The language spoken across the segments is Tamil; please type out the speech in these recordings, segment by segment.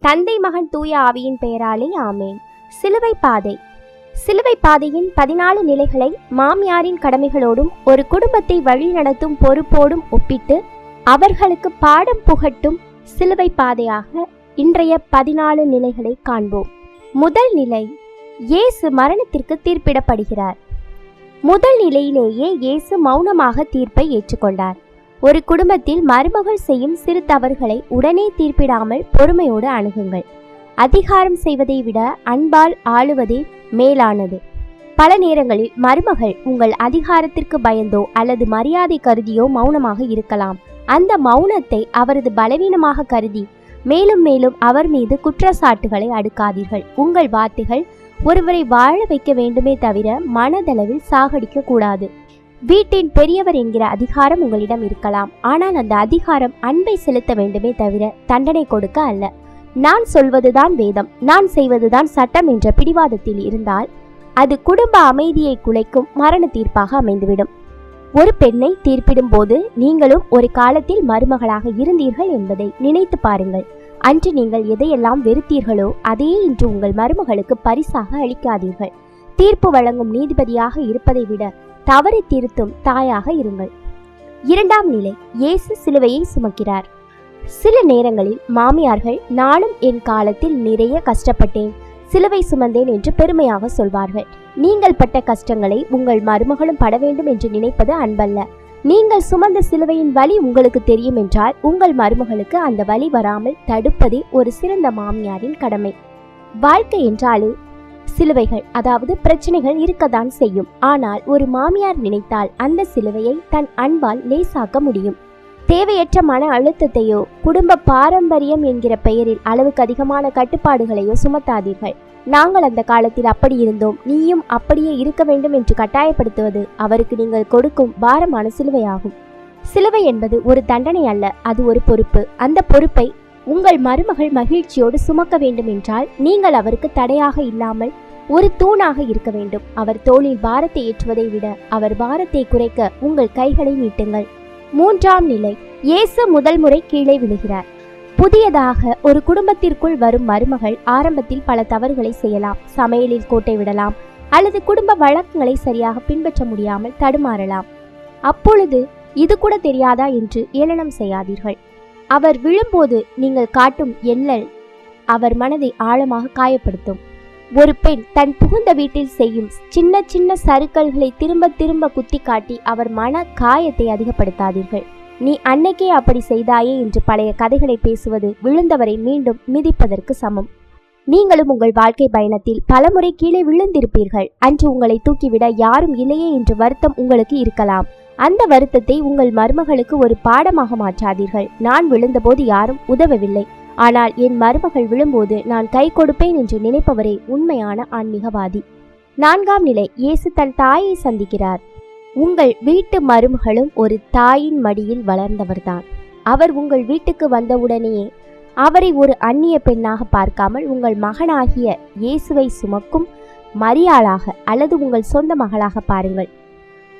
தந்தை மகன் தூய ஆவியின் பெயராலே ஆமேன். சிலுவை பாதை. சிலுவை பாதையின் 14 நிலைகளை மாமியாரின் கடமைகளோடும் ஒரு குடும்பத்தை வழிநடத்தும் பொறுப்போடும் ஒப்பிட்டு அவர்களுக்கு பாடம் புகட்டும் சிலுவை பாதையாக இன்றைய 14 நிலைகளை காண்போம். முதல் நிலை, இயேசு மரணத்திற்கு தீர்ப்பிடப்படுகிறார். முதல் நிலையிலேயே இயேசு மௌனமாக தீர்ப்பை ஏற்றுக்கொண்டார். ஒரு குடும்பத்தில் மருமகள் செய்யும் சிறு தவறுகளை உடனே தீர்ப்பிடாமல் பொறுமையோடு அணுகுங்கள். அதிகாரம் செய்வதை விட அன்பால் ஆளுவதே மேலானது. பல நேரங்களில் மருமகள் உங்கள் அதிகாரத்திற்கு பயந்தோ அல்லது மரியாதை கருதியோ மௌனமாக இருக்கலாம். அந்த மௌனத்தை அவரது பலவீனமாக கருதி மேலும் மேலும் அவர் மீது குற்றச்சாட்டுகளை அடுக்காதீர்கள். உங்கள் வார்த்தைகள் ஒருவரை வாழ வைக்க வேண்டுமே தவிர மனதளவில் சாகடிக்க கூடாது. வீட்டின் பெரியவர் என்கிற அதிகாரம் உங்களிடம் இருக்கலாம், ஆனால் அந்த அதிகாரம் அன்பை செலுத்த வேண்டுமே தவிர தண்டனை கொடுக்க அல்ல. நான் சொல்வதுதான் வேதம், நான் செய்வதுதான் சட்டம் என்ற பிடிவாதத்தில் இருந்தால் அது குடும்ப அமைதியை குலைக்கும் மரண தீர்ப்பாக அமைந்துவிடும். ஒரு பெண்ணை தீர்ப்பிடும் போது நீங்களும் ஒரு காலத்தில் மருமகளாக இருந்தீர்கள் என்பதை நினைத்து பாருங்கள். அன்று நீங்கள் எதையெல்லாம் வெறுத்தீர்களோ அதையே இன்று உங்கள் மருமகளுக்கு பரிசாக அளிக்காதீர்கள். தீர்ப்பு வழங்கும் நீதிபதியாக இருப்பதை விட தவறை திருத்தும் தாயாக இருங்கள். இரண்டாம் நிலை, இயேசு சிலுவையை சுமக்கிறார். சில நேரங்களில் மாமியார்கள் நானும் என் காலத்தில் நிறைய கஷ்டப்பட்டேன், சிலுவை சுமந்தேன் என்று பெருமையாக சொல்வார்கள். நீங்கள் பட்ட கஷ்டங்களை உங்கள் மருமகளும் பட வேண்டும் என்று நினைப்பது அன்பல்ல. நீங்கள் சுமந்த சிலுவையின் வலி உங்களுக்கு தெரியும் என்றால் உங்கள் மருமகளுக்கு அந்த வலி வராமல் தடுப்பதே ஒரு சிறந்த மாமியாரின் கடமை. வாழ்க்கை என்றாலே சிலுவைகள், அதாவது பிரச்சனைகள் இருக்கத்தான் செய்யும். ஆனால் ஒரு மாமியார் நினைத்தால் அந்த சிலுவையை தன் அன்பால் லேசாக்க முடியும். தேவையற்ற மன அழுத்தத்தையோ குடும்ப பாரம்பரியம் என்கிற பெயரில் அளவுக்கு அதிகமான கட்டுப்பாடுகளையோ சுமத்தாதீர்கள். நாங்கள் அந்த காலத்தில் அப்படி இருந்தோம், நீயும் அப்படியே இருக்க வேண்டும் என்று கட்டாயப்படுத்துவது அவருக்கு நீங்கள் கொடுக்கும் பாரமான சிலுவையாகும். சிலுவை என்பது ஒரு தண்டனை அல்ல, அது ஒரு பொறுப்பு. அந்த பொறுப்பை உங்கள் மருமகள் மகிழ்ச்சியோடு சுமக்க வேண்டும் என்றால் நீங்கள் அவருக்கு தடையாக இல்லாமல் ஒரு தூணாக இருக்க வேண்டும். அவர் தோளில் பாரத்தை ஏற்றுவதை விட அவர் பாரத்தை குறைக்க உங்கள் கைகளை நீட்டுங்கள். மூன்றாம் நிலை, இயேசு முதல் முறை கீழே விழுகிறார். புதியதாக ஒரு குடும்பத்திற்குள் வரும் மருமகள் ஆரம்பத்தில் பல தவறுகளை செய்யலாம். சமையலில் கோட்டை விடலாம் அல்லது குடும்ப வழக்கங்களை சரியாக பின்பற்ற முடியாமல் தடுமாறலாம். அப்பொழுது இது கூட தெரியாதா என்று ஏளனம் செய்யாதீர்கள். அவர் விழும்போது நீங்கள் காட்டும் எண்ணல் அவர் மனதை ஆழமாக காயப்படுத்தும். ஒரு பெண் தன் புகுந்த வீட்டில் செய்யும் சின்ன சின்ன சறுக்கல்களை திரும்ப திரும்ப குத்தி காட்டி அவர் மன காயத்தை அதிகப்படுத்தாதீர்கள். நீ அன்னைக்கே அப்படி செய்தாயே என்று பழைய கதைகளை பேசுவது விழுந்தவரை மீண்டும் மிதிப்பதற்கு சமம். நீங்களும் உங்கள் வாழ்க்கை பயணத்தில் பலமுறை கீழே விழுந்திருப்பீர்கள். அன்று உங்களை தூக்கிவிட யாரும் இல்லையே என்று வருத்தம் உங்களுக்கு இருக்கலாம். அந்த வருத்தத்தை உங்கள் மருமகளுக்கு ஒரு பாடமாக மாற்றாதீர்கள். நான் விழுந்தபோது யாரும் உதவவில்லை, ஆனால் என் மருமகள் விழும்போது நான் கை கொடுப்பேன் என்று நினைப்பவரே உண்மையான ஆன்மீகவாதி. நான்காம் நிலை, இயேசு தன் தாயை சந்திக்கிறார். உங்கள் வீட்டு மருமகளும் ஒரு தாயின் மடியில் வளர்ந்தவர்தான். அவர் உங்கள் வீட்டுக்கு வந்தவுடனேயே அவரை ஒரு அந்நிய பெண்ணாக பார்க்காமல் உங்கள் மகனாகிய இயேசுவை சுமக்கும் மரியாளாக அல்லது உங்கள் சொந்த மகளாக பாருங்கள்.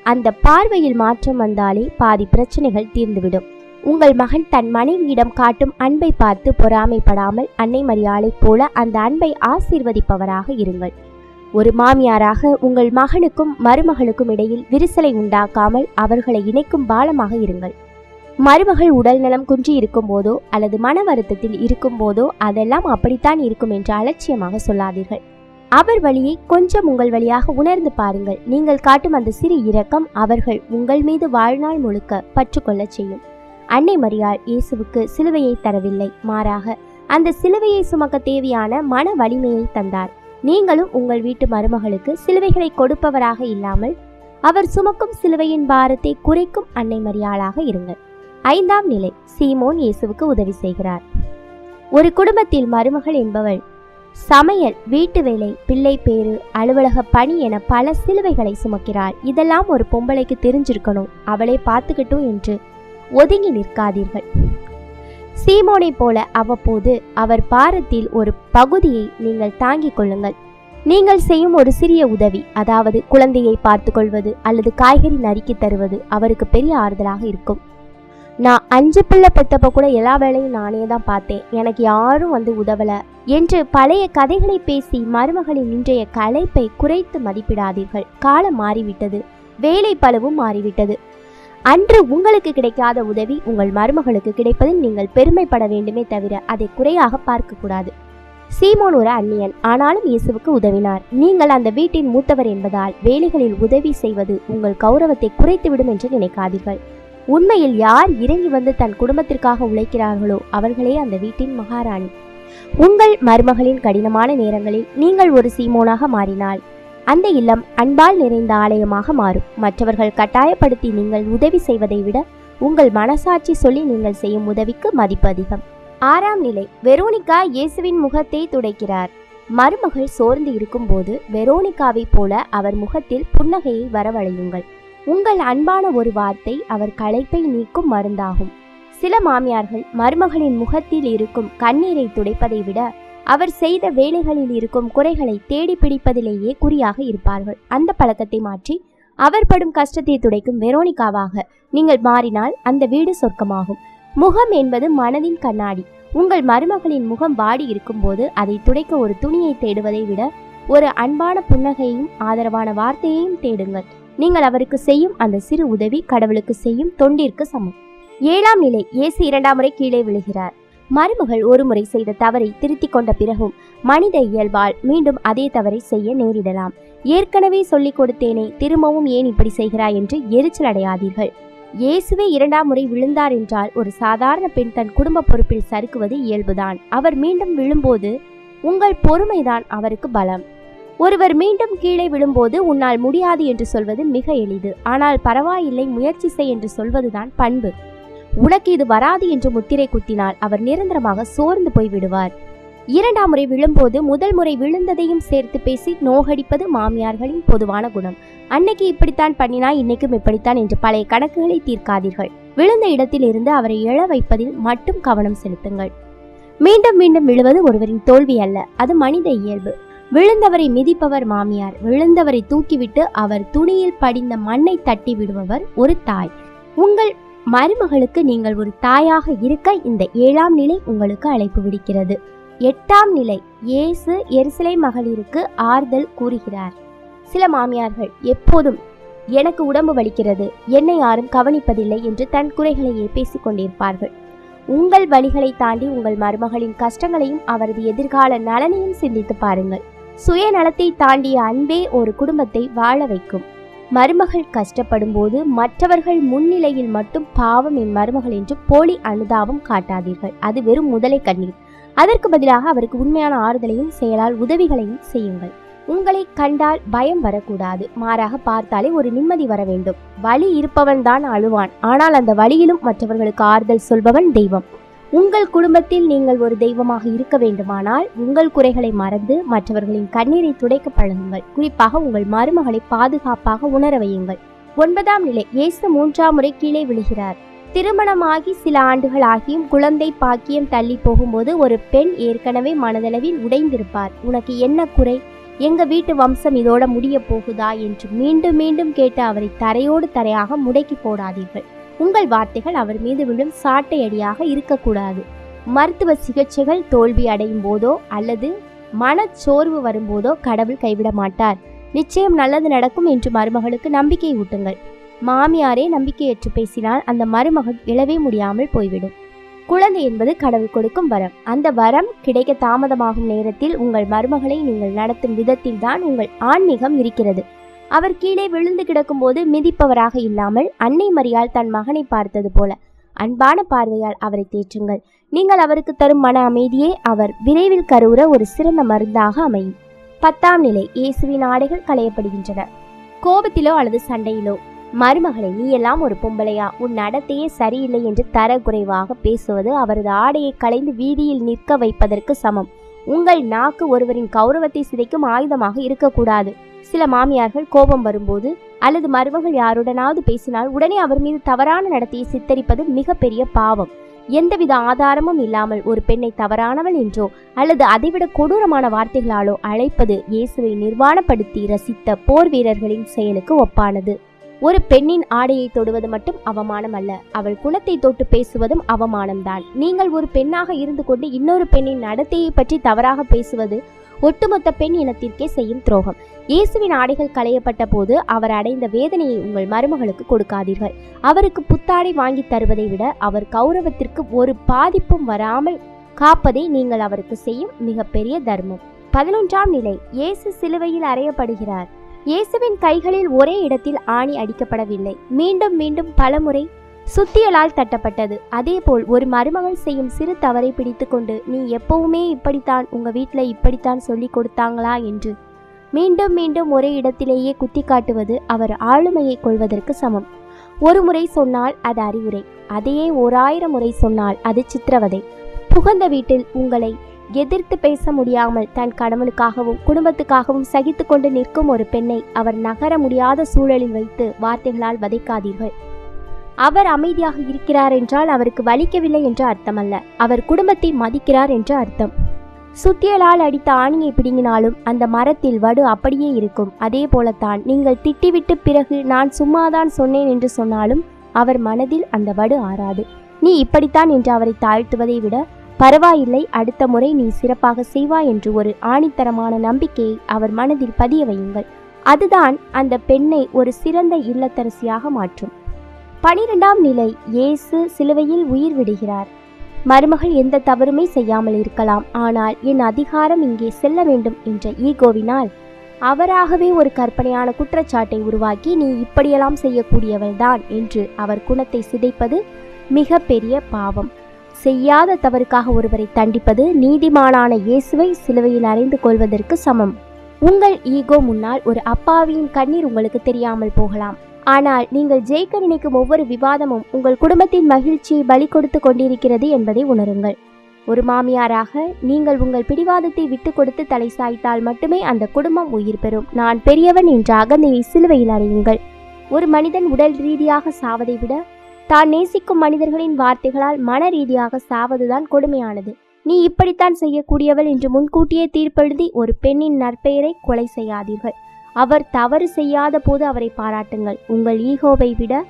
அந்த பார்வையில் மாற்றம் வந்தாலே பாதி பிரச்சனைகள் தீர்ந்துவிடும். உங்கள் மகன் தன் மனைவியிடம் காட்டும் அன்பை பார்த்து பொறாமைப்படாமல் அன்னை மரியாளை போல அந்த அன்பை ஆசீர்வதிப்பவராக இருங்கள். ஒரு மாமியாராக உங்கள் மகனுக்கும் மருமகளுக்கும் இடையில் விரிசலை உண்டாக்காமல் அவர்களை இணைக்கும் பாலமாக இருங்கள். மருமகள் உடல் நலம் குன்றி இருக்கும் போதோ அல்லது மன வருத்தத்தில் இருக்கும் போதோ அதெல்லாம் அப்படித்தான் இருக்கும் என்று அலட்சியமாக சொல்லாதீர்கள். அவர் வழியை கொஞ்சம் உங்கள் வழியாக உணர்ந்து பாருங்கள். நீங்கள் காட்டும் அந்த சிறு இரக்கம் அவர்கள் உங்கள் மீது வாழ்நாள் முழுக்க பற்றுக்கொள்ள செய்யும். அன்னை மரியாள் இயேசுவுக்கு சிலுவையை தரவில்லை, மாறாக அந்த சிலுவையை சுமக்க தேவையான மன வலிமையை தந்தார். நீங்களும் உங்கள் வீட்டு மருமகளுக்கு சிலுவைகளை கொடுப்பவராக இல்லாமல் அவர் சுமக்கும் சிலுவையின் பாரத்தை குறைக்கும் அன்னை மரியாளாக இருங்கள். ஐந்தாம் நிலை, சீமோன் இயேசுவுக்கு உதவி செய்கிறார். ஒரு குடும்பத்தில் மருமகள் என்பவள் சமையல், வீட்டு வேலை, பிள்ளை பேறு, அலுவலக பணி என பல சிலுவைகளை சுமக்கிறாள். இதெல்லாம் ஒரு பொம்பளைக்கு தெரிஞ்சிருக்கணும், அவளை பார்த்துக்கிட்டும் என்று ஒதுங்கி நிற்காதீர்கள். சீமோனை போல அவ்வப்போது அவர் பாரத்தில் ஒரு பகுதியை நீங்கள் தாங்கிக் கொள்ளுங்கள். நீங்கள் செய்யும் ஒரு சிறிய உதவி, அதாவது குழந்தையை பார்த்து கொள்வது அல்லது காய்கறி நறுக்கி தருவது அவருக்கு பெரிய ஆறுதலாக இருக்கும். நான் 5 பிள்ளை பெத்தப்ப கூட எல்லா வேலையும் நானே தான் பார்த்தேன், எனக்கு யாரும் வந்து உதவல என்று பழைய கதைகளை பேசி மருமகளின் இன்றைய களைப்பை குறைத்து மதிப்பிடாதீர்கள். காலம் மாறிவிட்டது, வேலை பளுவும் மாறிவிட்டது. அன்று உங்களுக்கு கிடைக்காத உதவி உங்கள் மருமகளுக்கு கிடைப்பதில் நீங்கள் பெருமைப்பட வேண்டுமே தவிர அதை குறையாக பார்க்கக்கூடாது. சீமோன் ஒரு அந்நியன், ஆனாலும் இயேசுவுக்கு உதவினார். நீங்கள் அந்த வீட்டின் மூத்தவர் என்பதால் வேலைகளில் உதவி செய்வது உங்கள் கௌரவத்தை குறைத்துவிடும் என்று நினைக்காதீர்கள். உண்மையில் யார் இறங்கி வந்து தன் குடும்பத்திற்காக உழைக்கிறார்களோ அவர்களே அந்த வீட்டின் மகாராணி. உங்கள் மருமகளின் கடினமான நேரங்களில் நீங்கள் ஒரு சீமோனாக மாறினால் அந்த இல்லம் அன்பால் நிறைந்த ஆலயமாக மாறும். மற்றவர்கள் கட்டாயப்படுத்தி நீங்கள் உதவி செய்வதை விட உங்கள் மனசாட்சி சொல்லி நீங்கள் செய்யும் உதவிக்கு மதிப்பு அதிகம். 6ஆம் நிலை, வெரோனிகா இயேசுவின் முகத்தை துடைக்கிறார். மருமகள் சோர்ந்து இருக்கும்போது வெரோனிகாவை போல அவர் முகத்தில் புன்னகையை வரவழையுங்கள். உங்கள் அன்பான ஒரு வார்த்தை அவர் களைப்பை நீக்கும் மருந்தாகும். சில மாமியார்கள் மருமகளின் முகத்தில் இருக்கும் கண்ணீரை துடைப்பதை விட அவர் செய்த வேலைகளில் இருக்கும் குறைகளை தேடி பிடிப்பதிலேயே குறியாக இருப்பார்கள். அந்த பழக்கத்தை மாற்றி அவர் படும் கஷ்டத்தை துடைக்கும் வெரோனிகாவாக நீங்கள் மாறினால் அந்த வீடு சொர்க்கமாகும். முகம் என்பது மனதின் கண்ணாடி. உங்கள் மருமகளின் முகம் வாடி இருக்கும்போது அதை துடைக்க ஒரு துணியை தேடுவதை விட ஒரு அன்பான புன்னகையையும் ஆதரவான வார்த்தையையும் தேடுங்கள். நீங்கள் அவருக்கு செய்யும் அந்த சிறு உதவி கடவுளுக்கு செய்யும் தொண்டிற்கு சமம். 7ஆம் நிலை, இயேசு 2ஆம் முறை கீழே விழுகிறார். மருமகள் ஒரு முறை செய்த தவறை திருத்திக் கொண்ட பிறகும் மனித இயல்பால் மீண்டும் அதே தவறை செய்ய நேரிடலாம். ஏற்கனவே சொல்லிக் கொடுத்தேனே, திரும்பவும் ஏன் இப்படி செய்கிறாய் என்று எரிச்சல் அடையாதீர்கள். இயேசுவே 2ஆம் முறை விழுந்தார் என்றால் ஒரு சாதாரண பெண் தன் குடும்ப பொறுப்பில் சறுக்குவது இயல்புதான். அவர் மீண்டும் விழும்போது உங்கள் பொறுமைதான் அவருக்கு பலம். ஒருவர் மீண்டும் கீழே விழும்போது உன்னால் முடியாது என்று சொல்வது மிக எளிது. ஆனால் பரவாயில்லை, முயற்சி செய் என்று சொல்வதுதான் பண்பு. உனக்கு இது வராது என்று முத்திரை குத்தினால் அவர் நிரந்தரமாக சோர்ந்து போய் விடுவார். 2ஆம் முறை விழும்போது முதல் முறை விழுந்ததையும் சேர்த்து பேசி நோகடிப்பது மாமியார்களின் பொதுவான குணம். அன்னைக்கு இப்படித்தான் பண்ணினா இன்னைக்கும் இப்படித்தான் என்று பழைய கணக்குகளை தீர்க்காதீர்கள். விழுந்த இடத்தில் இருந்து அவரை எழ வைப்பதில் மட்டும் கவனம் செலுத்துங்கள். மீண்டும் மீண்டும் விழுவது ஒருவரின் தோல்வி அல்ல, அது மனித இயல்பு. விழுந்தவரை மிதிப்பவர் மாமியார், விழுந்தவரை தூக்கிவிட்டு அவர் துணியில் படிந்த மண்ணை தட்டி விடுபவர் ஒரு தாய். உங்கள் மருமகளுக்கு நீங்கள் ஒரு தாயாக இருக்க இந்த 7ஆம் நிலை உங்களுக்கு அழைப்பு விடுக்கிறது. 8ஆம் நிலை, இயேசு எருசலேம் மகளிருக்கு ஆறுதல் கூறுகிறார். சில மாமியார்கள் எப்போதும் எனக்கு உடம்பு வலிக்கிறது, என்னை யாரும் கவனிப்பதில்லை என்று தன் குறைகளையே பேசிக் கொண்டிருப்பார்கள். உங்கள் வழிகளை தாண்டி உங்கள் மருமகளின் கஷ்டங்களையும் அவரது எதிர்கால நலனையும் சிந்தித்து பாருங்கள். சுயநலத்தை தாண்டிய அன்பே ஒரு குடும்பத்தை வாழ வைக்கும். மருமகள் கஷ்டப்படும் போது மற்றவர்கள் முன்னிலையில் மட்டும் பாவம் என் மருமகள் என்று போலி அனுதாபம் காட்டாதீர்கள். அது வெறும் முதலை கண்ணீர். அதற்கு பதிலாக அவருக்கு உண்மையான ஆறுதலையும் செயலால் உதவிகளையும் செய்யுங்கள். உங்களை கண்டால் பயம் வரக்கூடாது, மாறாக பார்த்தாலே ஒரு நிம்மதி வர வேண்டும். வலி இருப்பவன் தான் அழுவான், ஆனால் அந்த வலியிலும் மற்றவர்களுக்கு ஆறுதல் சொல்பவன் தெய்வம். உங்கள் குடும்பத்தில் நீங்கள் ஒரு தெய்வமாக இருக்க வேண்டுமானால் உங்கள் குறைகளை மறந்து மற்றவர்களின் கண்ணீரை துடைக்க பழகுங்கள். குறிப்பாக உங்கள் மருமகளை பாதுகாப்பாக உணர வையுங்கள். 9ஆம் நிலை, இயேசு 3ஆம் முறை கீழே விழுகிறார். திருமணமாகி சில ஆண்டுகள் ஆகியும் குழந்தை பாக்கியம் தள்ளி போகும்போது ஒரு பெண் ஏற்கனவே மனதளவில் உடைந்திருப்பார். உனக்கு என்ன குறை, எங்க வீட்டு வம்சம் இதோட முடிய போகுதா என்று மீண்டும் மீண்டும் கேட்டு அவரை தரையோடு தரையாக முடக்கி போடாதீர்கள். உங்கள் வார்த்தைகள் அவர் மீது விழும் சாட்டை அடியாக இருக்கக்கூடாது. மருத்துவ சிகிச்சைகள் தோல்வி அடையும் போதோ அல்லது மனச்சோர்வு வரும்போதோ கடவுள் கைவிட மாட்டார். நிச்சயம் நல்லது நடக்கும் என்று மருமகளுக்கு நம்பிக்கை ஊட்டுங்கள். மாமியாரே நம்பிக்கையற்று பேசினால் அந்த மருமகள் எழவே முடியாமல் போய்விடும். குழந்தை என்பது கடவுள் கொடுக்கும் வரம். அந்த வரம் கிடைக்க தாமதமாகும் நேரத்தில் உங்கள் மருமகளை நீங்கள் நடத்தும் விதத்தில் தான் உங்கள் ஆன்மீகம் இருக்கிறது. அவர் கீழே விழுந்து கிடக்கும் போது மிதிப்பவராக இல்லாமல் அன்னை மரியாள் தன் மகனை பார்த்தது போல அன்பான பார்வையால் அவரை தேற்றுங்கள். நீங்கள் அவருக்கு தரும் மன அமைதியே அவர் விரைவில் கருவுற ஒரு சிறந்த மருந்தாக அமையும். 10ஆம் நிலை, இயேசுவின் ஆடைகள் களையப்படுகின்றன. கோபத்திலோ அல்லது சண்டையிலோ மருமகளை நீ எல்லாம் ஒரு பொம்பளையா, உன் நடத்தையே சரியில்லை என்று தர குறைவாக பேசுவது அவரது ஆடையை களைந்து வீதியில் நிற்க வைப்பதற்கு சமம். உங்கள் நாக்கு ஒருவரின் கௌரவத்தை சிதைக்கும் ஆயுதமாக இருக்கக்கூடாது. சில மாமியார்கள் கோபம் வரும்போது அல்லது மருமகள் யாருடனாவது பேசினால் உடனே அவர் மீது தவறான நடத்தையை சித்தரிப்பது மிகப்பெரிய பாவம். எந்தவித ஆதாரமும் இல்லாமல் ஒரு பெண்ணை தவறானவள் என்றோ அல்லது அதைவிட கொடூரமான வார்த்தைகளாலோ அழைப்பது இயேசுவை நிர்வாணப்படுத்தி ரசித்த போர் வீரர்களின் செயலுக்கு ஒப்பானது. ஒரு பெண்ணின் ஆடையை தொடுவது மட்டும் அவமானம் அல்ல, அவள் குணத்தை தொட்டு பேசுவதும் அவமானம்தான். நீங்கள் ஒரு பெண்ணாக இருந்து கொண்டு இன்னொரு பெண்ணின் நடத்தையை பற்றி தவறாக பேசுவது ஒட்டுமொத்த பெண் இனத்திற்கே செய்யும் துரோகம். இயேசுவின் ஆடைகள் களையப்பட்ட போது அவர் அடைந்த வேதனையை உங்கள் மருமகளுக்கு கொடுக்காதீர்கள். அவருக்கு புத்தாடை வாங்கி தருவதை விட அவர் கௌரவத்திற்கு ஒரு பாதிப்பும் வராமல் காப்பதை நீங்கள் அவருக்கு செய்யும் மிகப்பெரிய தர்மம். 11ஆம் நிலை, இயேசு சிலுவையில் அறையப்படுகிறார். இயேசுவின் கைகளில் ஒரே இடத்தில் ஆணி அடிக்கப்படவில்லை, மீண்டும் மீண்டும் பலமுறை சுத்தியலால் தட்டப்பட்டது. அதேபோல் ஒரு மருமகள் செய்யும் சிறு தவறை பிடித்து கொண்டு, நீ எப்பவுமே இப்படித்தான், உங்க வீட்டில் இப்படித்தான் சொல்லி கொடுத்தாங்களா என்று மீண்டும் மீண்டும் ஒரே இடத்திலேயே குத்தி காட்டுவது அவர் ஆளுமையை கொள்வதற்கு சமம். ஒரு முறை சொன்னால் அது அறிவுரை, அதையே 1000 முறை சொன்னால் அது சித்திரவதை. புகுந்த வீட்டில் உங்களை எதிர்த்து பேச முடியாமல் தன் கணவனுக்காகவும் குடும்பத்துக்காகவும் சகித்து கொண்டு நிற்கும் ஒரு பெண்ணை அவர் நகர முடியாத சூழலில் வைத்து வார்த்தைகளால் வதைக்காதீர்கள். அவர் அமைதியாக இருக்கிறார் என்றால் அவருக்கு வலிக்கவில்லை என்று அர்த்தமல்ல, அவர் குடும்பத்தை மதிக்கிறார் என்று அர்த்தம். சுத்தியலால் அடித்த ஆணியை பிடுங்கினாலும் அந்த மரத்தில் வடு அப்படியே இருக்கும். அதே போலத்தான் நீங்கள் திட்டிவிட்டு பிறகு நான் சும்மாதான் சொன்னேன் என்று சொன்னாலும் அவர் மனதில் அந்த வடு ஆறாது. நீ இப்படித்தான் என்று அவரை தாழ்த்துவதை விட, பரவாயில்லை, அடுத்த முறை நீ சிறப்பாக செய்வாய் என்று ஒரு ஆணித்தரமான நம்பிக்கையை அவர் மனதில் பதிய வையுங்கள். அதுதான் அந்த பெண்ணை ஒரு சிறந்த இல்லத்தரசியாக மாற்றும். 12ஆம் நிலை, இயேசு சிலுவையில் உயிர் விடுகிறார். மருமகள் எந்த தவறுமே செய்யாமல் இருக்கலாம், ஆனால் என் அதிகாரம் இங்கே செல்ல வேண்டும் என்ற ஈகோவினால் அவராகவே ஒரு கற்பனையான குற்றச்சாட்டை உருவாக்கி, நீ இப்படியெல்லாம் செய்யக்கூடியவள்தான் என்று அவர் குணத்தை சிதைப்பது மிக பெரிய பாவம். செய்யாத தவறுக்காக ஒருவரை தண்டிப்பது நீதிமானான இயேசுவை சிலுவையில் அறைந்து கொள்வதற்கு சமம். உங்கள் ஈகோ முன்னால் ஒரு அப்பாவியின் கண்ணீர் உங்களுக்கு தெரியாமல் போகலாம், ஆனால் நீங்கள் ஜெயிக்க நினைக்கும் ஒவ்வொரு விவாதமும் உங்கள் குடும்பத்தின் மகிழ்ச்சியை பலி கொடுத்து கொண்டிருக்கிறது என்பதை உணருங்கள். ஒரு மாமியாராக நீங்கள் உங்கள் பிடிவாதத்தை விட்டு கொடுத்து தலை சாய்த்தால் மட்டுமே அந்த குடும்பம் உயிர் பெறும். நான் பெரியவன் என்ற அகந்தையை சிலுவையில் அறையுங்கள். ஒரு மனிதன் உடல் ரீதியாக சாவதை விட தான் நேசிக்கும் மனிதர்களின் வார்த்தைகளால் மன ரீதியாக சாவதுதான் கொடுமையானது. நீ இப்படித்தான் செய்யக்கூடியவள் என்று முன்கூட்டியே தீர்ப்பெழுதி ஒரு பெண்ணின் நற்பெயரை கொலை செய்யாதீர்கள். அவர் தவறு செய்யாத போது அவரை பாராட்டுங்கள். உங்கள் ஈகோவை விட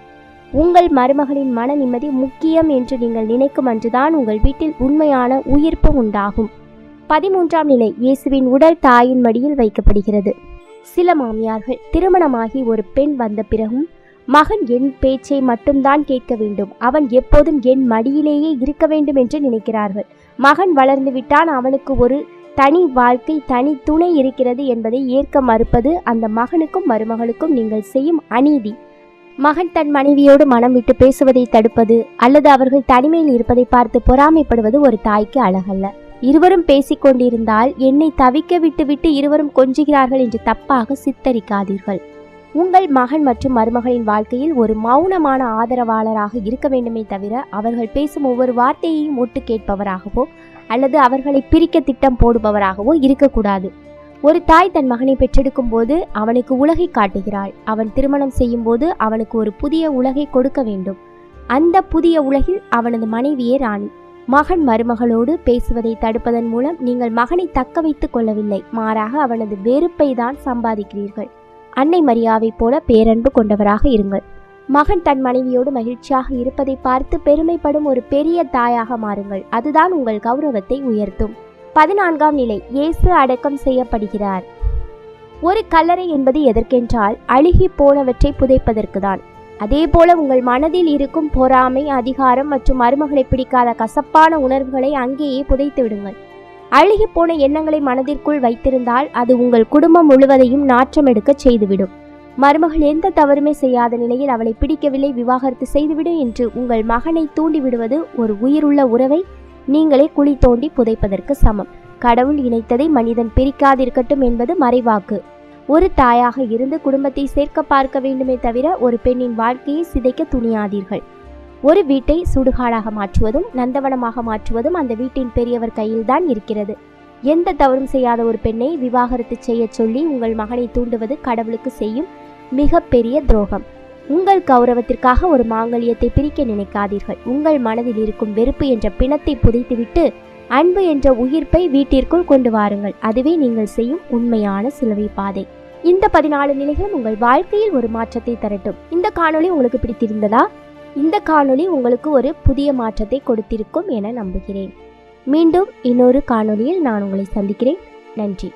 உங்கள் மருமகளின் மன நிம்மதி முக்கியம் என்று நீங்கள் நினைக்கும் அன்றுதான் உங்கள் வீட்டில் உண்மையான உயிர்ப்பு உண்டாகும். 13ஆம் நிலை, இயேசுவின் உடல் தாயின் மடியில் வைக்கப்படுகிறது. சில மாமியார்கள் திருமணமாகி ஒரு பெண் வந்த பிறகும் மகன் என் பேச்சை மட்டும்தான் கேட்க வேண்டும், அவன் எப்போதும் என் மடியிலேயே இருக்க வேண்டும் என்று நினைக்கிறார்கள். மகன் வளர்ந்து விட்டான், அவனுக்கு ஒரு தனி வாழ்க்கை, தனி துணை இருக்கிறது என்பதை ஏற்க மறுப்பது அந்த மகனுக்கும் மருமகளுக்கும் நீங்கள் செய்யும் அநீதி. மகன் தன் மனைவியோடு மனம் விட்டு பேசுவதை தடுப்பது அல்லது அவர்கள் தனிமையில் இருப்பதை பார்த்து பொறாமைப்படுவது ஒரு தாய்க்கு அழகல்ல. இருவரும் பேசிக்கொண்டிருந்தால் என்னை தவிக்க விட்டுவிட்டு இருவரும் கொஞ்சுகிறார்கள் என்று தப்பாக சித்தரிக்காதீர்கள். உங்கள் மகன் மற்றும் மருமகளின் வாழ்க்கையில் ஒரு மௌனமான ஆதரவாளராக இருக்க வேண்டுமே தவிர அவர்கள் பேசும் ஒவ்வொரு வார்த்தையையும் ஒட்டு கேட்பவராகவோ அல்லது அவர்களை பிரிக்க திட்டம் போடுபவராகவோ இருக்கக்கூடாது. ஒரு தாய் தன் மகனை பெற்றெடுக்கும் போது அவனுக்கு உலகை காட்டுகிறாள். அவன் திருமணம் செய்யும் போது அவனுக்கு ஒரு புதிய உலகை கொடுக்க வேண்டும். அந்த புதிய உலகில் அவனது மனைவியே ராணி. மகன் மருமகளோடு பேசுவதை தடுப்பதன் மூலம் நீங்கள் மகனை தக்க வைத்துக் கொள்ளவில்லை, மாறாக அவனது வெறுப்பை தான் சம்பாதிக்கிறீர்கள். அன்னை மரியாவை போல பேரன்பு கொண்டவராக இருங்கள். மகன் தன் மனைவியோடு மகிழ்ச்சியாக இருப்பதை பார்த்து பெருமைப்படும் ஒரு பெரிய தாயாக மாறுங்கள். அதுதான் உங்கள் கௌரவத்தை உயர்த்தும். 14ஆம் நிலை, இயேசு அடக்கம் செய்யப்படுகிறார். ஒரு கல்லறை என்பது எதற்கென்றால் அழுகி போனவற்றை புதைப்பதற்கு தான். அதே போல உங்கள் மனதில் இருக்கும் பொறாமை, அதிகாரம் மற்றும் மருமகளை பிடிக்காத கசப்பான உணர்வுகளை அங்கேயே புதைத்து விடுங்கள். அழுகி போன எண்ணங்களை மனதிற்குள் வைத்திருந்தால் அது உங்கள் குடும்பம் முழுவதையும் நாற்றம் எடுக்க செய்துவிடும். மருமகள் எந்த தவறுமே செய்யாத நிலையில் அவளை பிடிக்கவில்லை, விவாகரத்து செய்துவிடு என்று உங்கள் மகனை தூண்டிவிடுவது ஒரு உயிருள்ள உறவை நீங்களே குழி தோண்டி புதைப்பதற்கு சமம். கடவுள் இணைத்ததை மனிதன் பிரிக்காதிருக்கட்டும் என்பது மறைவாக்கு. ஒரு தாயாக இருந்து குடும்பத்தை சேர்க்க பார்க்க வேண்டுமே தவிர ஒரு பெண்ணின் வாழ்க்கையை சிதைக்க துணியாதீர்கள். ஒரு வீட்டை சுடுகாடாக மாற்றுவதும் நந்தவனமாக மாற்றுவதும் அந்த வீட்டின் பெரியவர் கையில்தான் இருக்கிறது. எந்த தவறும் செய்யாத ஒரு பெண்ணை விவாகரத்து செய்ய சொல்லி உங்கள் மகனை தூண்டுவது கடவுளுக்கு செய்யும் மிக பெரிய துரோகம். உங்கள் கௌரவத்திற்காக ஒரு மாங்கல்யத்தை பிரிக்க நினைக்காதீர்கள். உங்கள் மனதில் இருக்கும் வெறுப்பு என்ற பிணத்தை புதைத்துவிட்டு அன்பு என்ற உயிர்ப்பை வீட்டிற்குள் கொண்டு வாருங்கள். அதுவே நீங்கள் செய்யும் உண்மையான சிலுவை பாதை. இந்த 14 நிலைகளும் உங்கள் வாழ்க்கையில் ஒரு மாற்றத்தை தரட்டும். இந்த காணொளி உங்களுக்கு பிடித்திருந்ததா? இந்த காணொளி உங்களுக்கு ஒரு புதிய மாற்றத்தை கொடுத்திருக்கும் என நம்புகிறேன். மீண்டும் இன்னொரு காணொளியில் நான் உங்களை சந்திக்கிறேன். நன்றி.